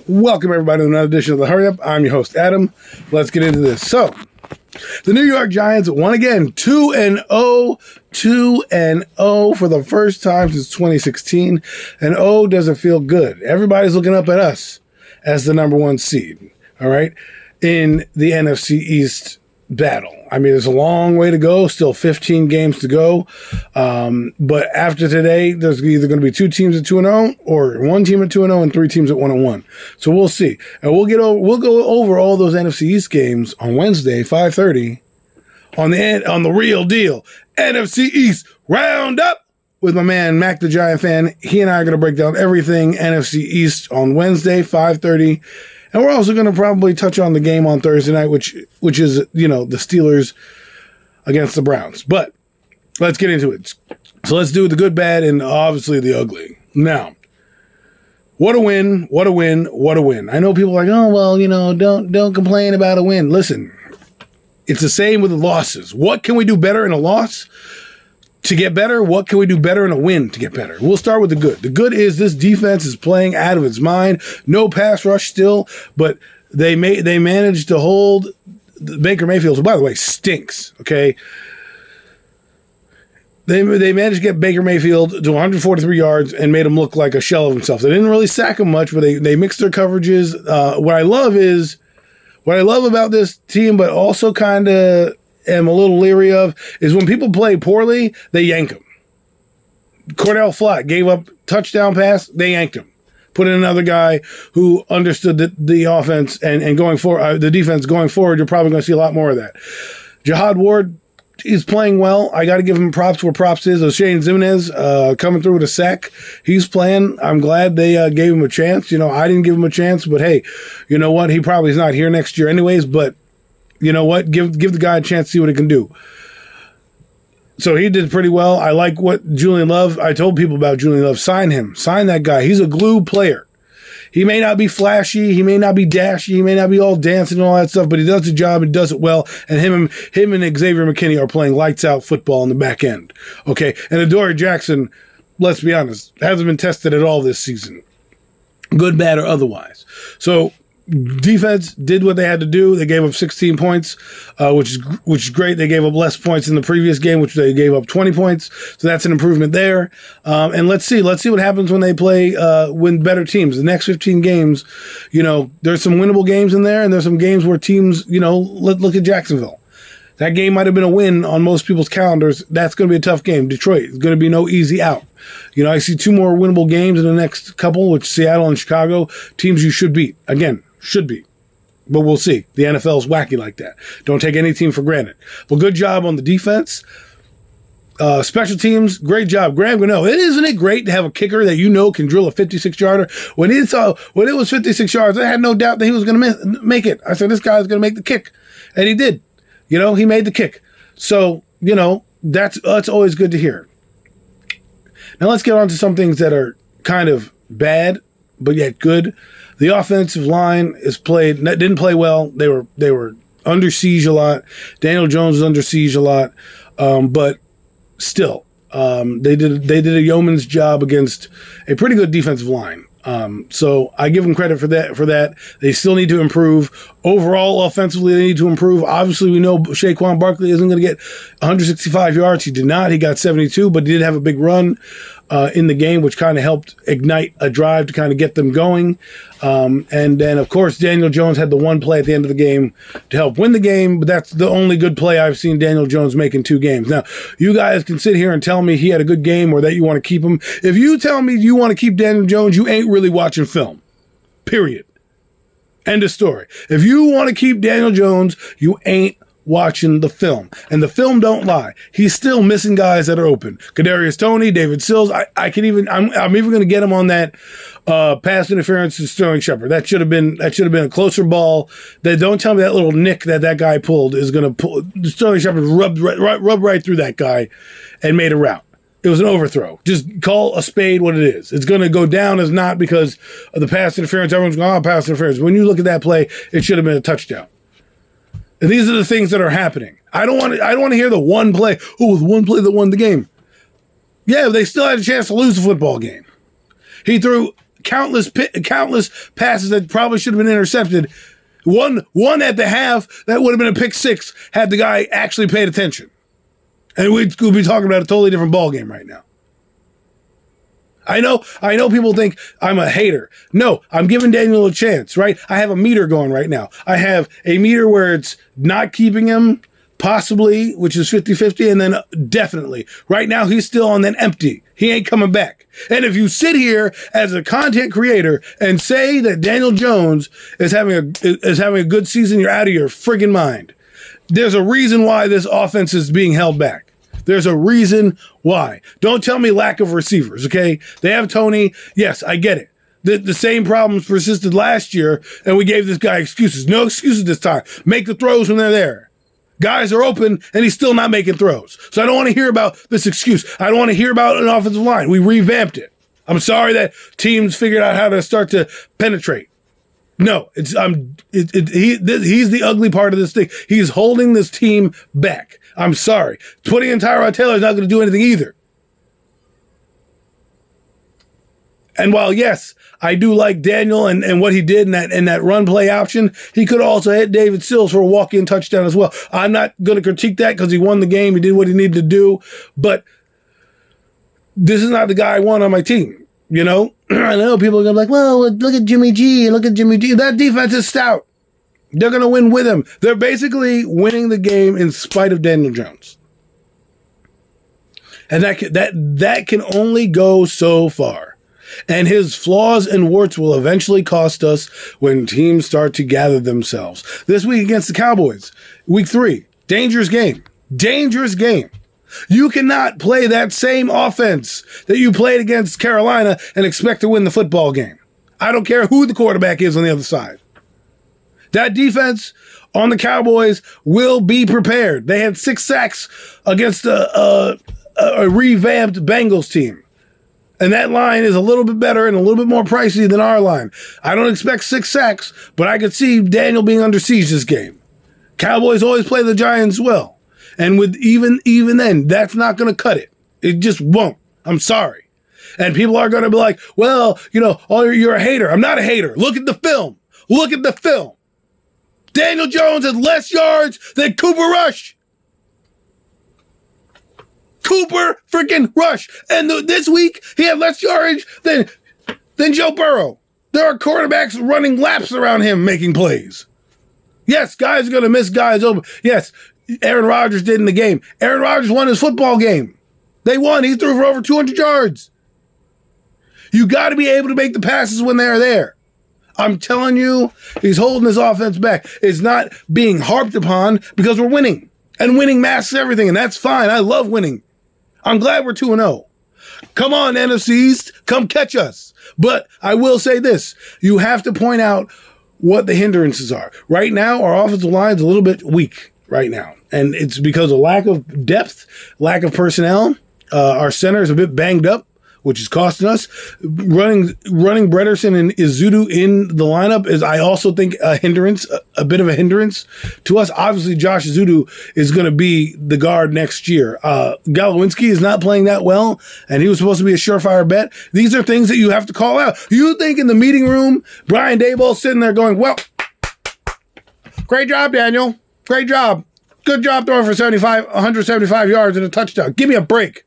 Welcome, everybody, to another edition of The Hurry Up. I'm your host, Adam. Let's get into this. So, the New York Giants won again, 2-0, 2-0 for the first time since 2016. And doesn't feel good. Everybody's looking up at us as the number one seed, all right, in the NFC East battle. I mean, there's a long way to go, still 15 games to go. But after today, there's either going to be two teams at 2-0 or one team at 2-0 and three teams at 1-1. So we'll see. And we'll go over all those NFC East games on Wednesday, 5:30 on the real deal NFC East Roundup with my man Mac the Giant Fan. He and I are going to break down everything NFC East on Wednesday, 5:30. And we're also going to probably touch on the game on Thursday night, which is, the Steelers against the Browns. But let's get into it. So let's do the good, bad, and obviously the ugly. Now, what a win, what a win, what a win. I know people are like, oh, well, don't complain about a win. Listen, it's the same with the losses. What can we do better in a loss to get better? What can we do better in a win to get better? We'll start with the good. The good is this defense is playing out of its mind. No pass rush still, but they managed to hold Baker Mayfield, who, by the way, stinks, okay? They managed to get Baker Mayfield to 143 yards and made him look like a shell of himself. They didn't really sack him much, but they mixed their coverages. What I love about this team, but also kind of am a little leery of, is when people play poorly, they yank them. Cordell Flott gave up touchdown pass, they yanked him. Put in another guy who understood the offense and going forward, the defense going forward, you're probably going to see a lot more of that. Jihad Ward is playing well. I got to give him props where props is. Shane Zimenez coming through with a sack. He's playing. I'm glad they gave him a chance. I didn't give him a chance, but hey, you know what? He probably is not here next year anyways, but you know what? Give the guy a chance to see what he can do. So he did pretty well. I like what Julian Love. I told people about Julian Love. Sign him. Sign that guy. He's a glue player. He may not be flashy. He may not be dashy. He may not be all dancing and all that stuff, but he does the job and does it well. And him and Xavier McKinney are playing lights out football in the back end. Okay. And Adoree Jackson, let's be honest, hasn't been tested at all this season. Good, bad, or otherwise. So defense did what they had to do. They gave up 16 points, which is great. They gave up less points in the previous game, which they gave up 20 points. So that's an improvement there. And let's see what happens when they play win better teams. The next 15 games, there's some winnable games in there, and there's some games where teams, look at Jacksonville. That game might have been a win on most people's calendars. That's going to be a tough game. Detroit is going to be no easy out. I see two more winnable games in the next couple, which Seattle and Chicago, teams you should beat. Again, should be. But we'll see. The NFL is wacky like that. Don't take any team for granted. But good job on the defense. Special teams, great job. Graham Gano, isn't it great to have a kicker that can drill a 56-yarder? When it was 56 yards, I had no doubt that he was going to make it. I said, this guy's going to make the kick. And he did. He made the kick. So, that's always good to hear. Now let's get on to some things that are kind of bad, but yet good. The offensive line didn't play well. They were under siege a lot. Daniel Jones was under siege a lot, but still, they did a yeoman's job against a pretty good defensive line. So I give them credit for that. They still need to improve. Overall, offensively, they need to improve. Obviously, we know Saquon Barkley isn't going to get 165 yards. He did not. He got 72, but he did have a big run in the game, which kind of helped ignite a drive to kind of get them going. And then, of course, Daniel Jones had the one play at the end of the game to help win the game, but that's the only good play I've seen Daniel Jones make in 2 games. Now, you guys can sit here and tell me he had a good game or that you want to keep him. If you tell me you want to keep Daniel Jones, you ain't really watching film. Period. End of story. If you want to keep Daniel Jones, you ain't watching the film. And the film don't lie. He's still missing guys that are open. Kadarius Toney, David Sills. I'm even going to get him on that pass interference to Sterling Shepard. That should have been a closer ball. Don't tell me that little nick that guy pulled is going to pull. Sterling Shepard rubbed right through that guy and made a route. It was an overthrow. Just call a spade what it is. It's going to go down as not because of the pass interference. Everyone's going, pass interference. When you look at that play, it should have been a touchdown. And these are the things that are happening. I don't want to hear the one play. Oh, it was one play that won the game. Yeah, they still had a chance to lose the football game. He threw countless passes that probably should have been intercepted. One at the half that would have been a pick six had the guy actually paid attention. And we'd be talking about a totally different ball game right now. I know people think I'm a hater. No, I'm giving Daniel a chance, right? I have a meter going right now. I have a meter where it's not keeping him, possibly, which is 50-50, and then definitely. Right now, he's still on that empty. He ain't coming back. And if you sit here as a content creator and say that Daniel Jones is having a good season, you're out of your friggin' mind. There's a reason why this offense is being held back. There's a reason why. Don't tell me lack of receivers, okay? They have Tony. Yes, I get it. The same problems persisted last year, and we gave this guy excuses. No excuses this time. Make the throws when they're there. Guys are open, and he's still not making throws. So I don't want to hear about this excuse. I don't want to hear about an offensive line. We revamped it. I'm sorry that teams figured out how to start to penetrate. No, he's the ugly part of this thing. He's holding this team back. I'm sorry. Putting in Tyrod Taylor is not going to do anything either. And while, yes, I do like Daniel and what he did in that run play option, he could also hit David Sills for a walk-in touchdown as well. I'm not going to critique that because he won the game. He did what he needed to do. But this is not the guy I want on my team, you know? I know people are going to be like, well, look at Jimmy G. Look at Jimmy G. That defense is stout. They're going to win with him. They're basically winning the game in spite of Daniel Jones. And that can only go so far. And his flaws and warts will eventually cost us when teams start to gather themselves. This week against the Cowboys, week 3, dangerous game. Dangerous game. You cannot play that same offense that you played against Carolina and expect to win the football game. I don't care who the quarterback is on the other side. That defense on the Cowboys will be prepared. They had 6 sacks against a revamped Bengals team. And that line is a little bit better and a little bit more pricey than our line. I don't expect 6 sacks, but I could see Daniel being under siege this game. Cowboys always play the Giants well. And with even then, that's not going to cut it. It just won't. I'm sorry. And people are going to be like, well, you're a hater. I'm not a hater. Look at the film. Look at the film. Daniel Jones has less yards than Cooper Rush. Cooper freaking Rush. And this week, he had less yardage than Joe Burrow. There are quarterbacks running laps around him making plays. Yes, guys are going to miss guys open. Yes, Aaron Rodgers did in the game. Aaron Rodgers won his football game. They won. He threw for over 200 yards. You got to be able to make the passes when they're there. I'm telling you, he's holding his offense back. It's not being harped upon because we're winning. And winning masks everything, and that's fine. I love winning. I'm glad we're 2-0. Come on, NFC East. Come catch us. But I will say this. You have to point out what the hindrances are. Right now, our offensive line is a little bit weak right now. And it's because of lack of depth, lack of personnel. Our center is a bit banged up, which is costing us. Running Brederson and Izudu in the lineup is, I also think, a hindrance, a bit of a hindrance to us. Obviously, Josh Izudu is going to be the guard next year. Galowinski is not playing that well, and he was supposed to be a surefire bet. These are things that you have to call out. You think in the meeting room, Brian Daboll's sitting there going, well, great job, Daniel. Great job. Good job throwing for 175 yards and a touchdown. Give me a break.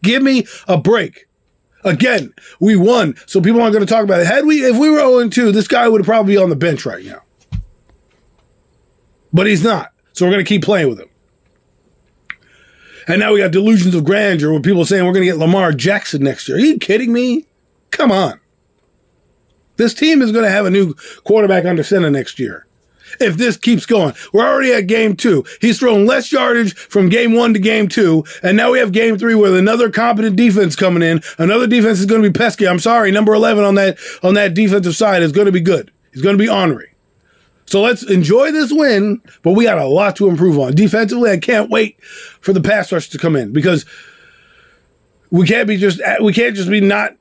Give me a break. Again, we won, so people aren't going to talk about it. If we were 0-2, this guy would probably be on the bench right now. But he's not, so we're going to keep playing with him. And now we got delusions of grandeur with people saying we're going to get Lamar Jackson next year. Are you kidding me? Come on. This team is going to have a new quarterback under center next year. If this keeps going, we're already at game 2. He's thrown less yardage from game 1 to game 2. And now we have game 3 with another competent defense coming in. Another defense is going to be pesky. I'm sorry. Number 11 on that defensive side is going to be good. He's going to be ornery. So let's enjoy this win, but we got a lot to improve on. Defensively, I can't wait for the pass rush to come in because we can't just be not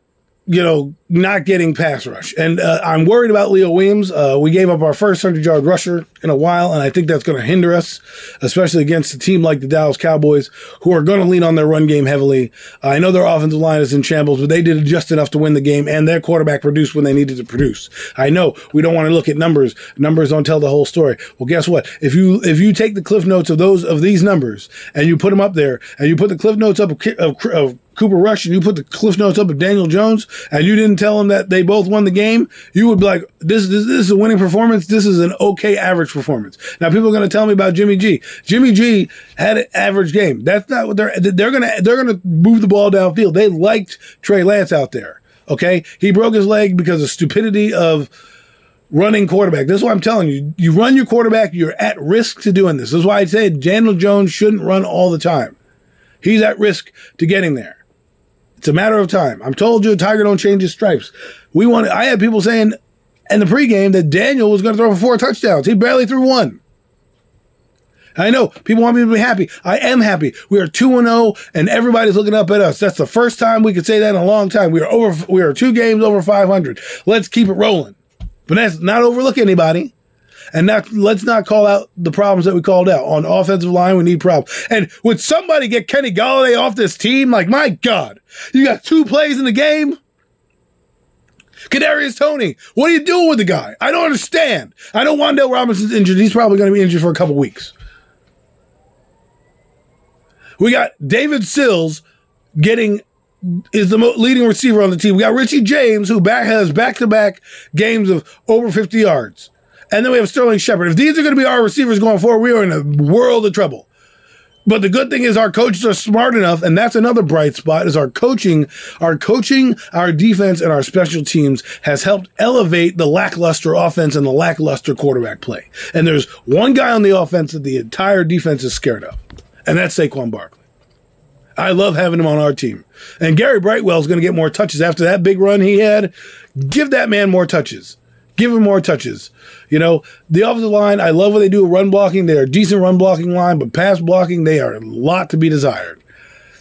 not getting pass rush. And I'm worried about Leo Williams. We gave up our first 100-yard rusher in a while, and I think that's going to hinder us, especially against a team like the Dallas Cowboys, who are going to lean on their run game heavily. I know their offensive line is in shambles, but they did just enough to win the game, and their quarterback produced when they needed to produce. I know we don't want to look at numbers. Numbers don't tell the whole story. Well, guess what? If you take the cliff notes of these numbers and you put them up there, and you put the cliff notes up of Cooper Rush and you put the cliff notes up of Daniel Jones and you didn't tell them that they both won the game, you would be like, this is a winning performance. This is an okay average performance. Now people are going to tell me about Jimmy G. Jimmy G had an average game. That's not what they're going to move the ball downfield. They liked Trey Lance out there. Okay. He broke his leg because of stupidity of running quarterback. That's why I'm telling you, you run your quarterback, you're at risk to doing this. This is why I said Daniel Jones shouldn't run all the time. He's at risk to getting there. It's a matter of time. I'm told you a tiger don't change his stripes. I had people saying in the pregame that Daniel was going to throw for 4 touchdowns. He barely threw 1. I know people want me to be happy. I am happy. We are 2-0 and everybody's looking up at us. That's the first time we could say that in a long time. We are 2 games over 500. Let's keep it rolling. But that's not overlook anybody. And let's not call out the problems that we called out. On offensive line, we need problems. And would somebody get Kenny Golladay off this team? Like, my God, you got 2 plays in the game? Kadarius Toney, what are you doing with the guy? I don't understand. I know Wan'Dale Robinson's injured. He's probably going to be injured for a couple weeks. We got David Sills is the leading receiver on the team. We got Richie James, who has back-to-back games of over 50 yards. And then we have Sterling Shepard. If these are going to be our receivers going forward, we are in a world of trouble. But the good thing is our coaches are smart enough, and that's another bright spot, is our coaching, our defense, and our special teams has helped elevate the lackluster offense and the lackluster quarterback play. And there's one guy on the offense that the entire defense is scared of, and that's Saquon Barkley. I love having him on our team. And Gary Brightwell is going to get more touches after that big run he had. Give that man more touches. Give him more touches. The offensive line, I love what they do with run blocking. They're a decent run blocking line, but pass blocking, they are a lot to be desired.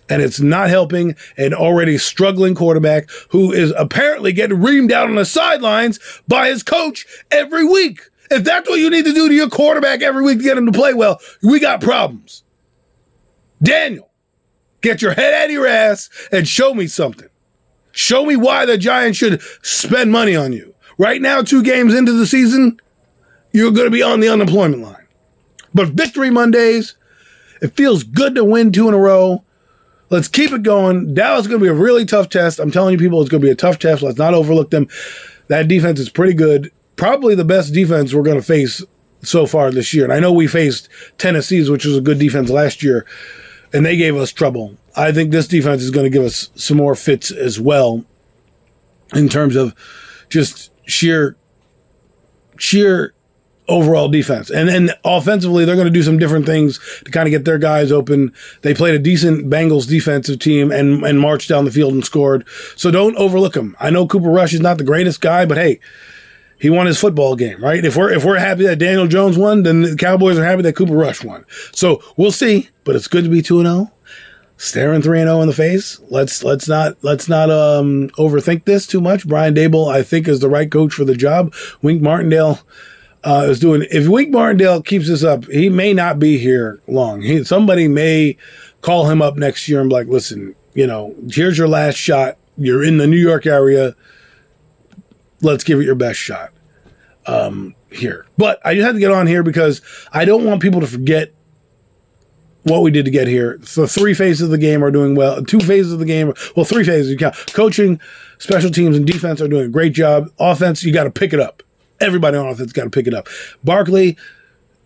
And it's not helping an already struggling quarterback who is apparently getting reamed out on the sidelines by his coach every week. If that's what you need to do to your quarterback every week to get him to play well, we got problems. Daniel, get your head out of your ass and show me something. Show me why the Giants should spend money on you. Right now, 2 games into the season, you're going to be on the unemployment line. But Victory Mondays, it feels good to win 2 in a row. Let's keep it going. Dallas is going to be a really tough test. I'm telling you people, it's going to be a tough test. Let's not overlook them. That defense is pretty good. Probably the best defense we're going to face so far this year. And I know we faced Tennessee's, which was a good defense last year, and they gave us trouble. I think this defense is going to give us some more fits as well in terms of just sheer overall defense. And offensively, they're going to do some different things to kind of get their guys open. They played a decent Bengals defensive team and marched down the field and scored. So don't overlook them. I know Cooper Rush is not the greatest guy, but hey, he won his football game, right? If we're happy that Daniel Jones won, then the Cowboys are happy that Cooper Rush won. So we'll see, but it's good to be 2-0. Staring 3-0 in the face. Let's not overthink this too much. Brian Daboll, I think, is the right coach for the job. Wink Martindale if Wink Martindale keeps this up, he may not be here long. Somebody may call him up next year and be like, listen, here's your last shot. You're in the New York area. Let's give it your best shot here. But I just had to get on here because I don't want people to forget what we did to get here. So 3 phases of the game are doing well. 2 phases of the game, 3 phases you count. Coaching, special teams, and defense are doing a great job. Offense, you got to pick it up. Everybody on offense got to pick it up. Barkley,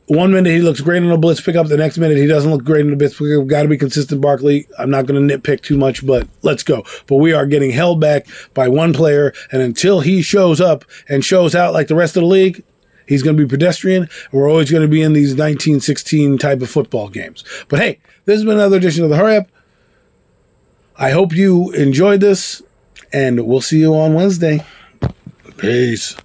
1 minute he looks great on a blitz pickup. The next minute he doesn't look great on a blitz pickup. Got to be consistent, Barkley. I'm not going to nitpick too much, but let's go. But we are getting held back by one player, and until he shows up and shows out like the rest of the league, he's going to be pedestrian, and we're always going to be in these 1916 type of football games. But hey, this has been another edition of the Hurry Up. I hope you enjoyed this, and we'll see you on Wednesday. Peace.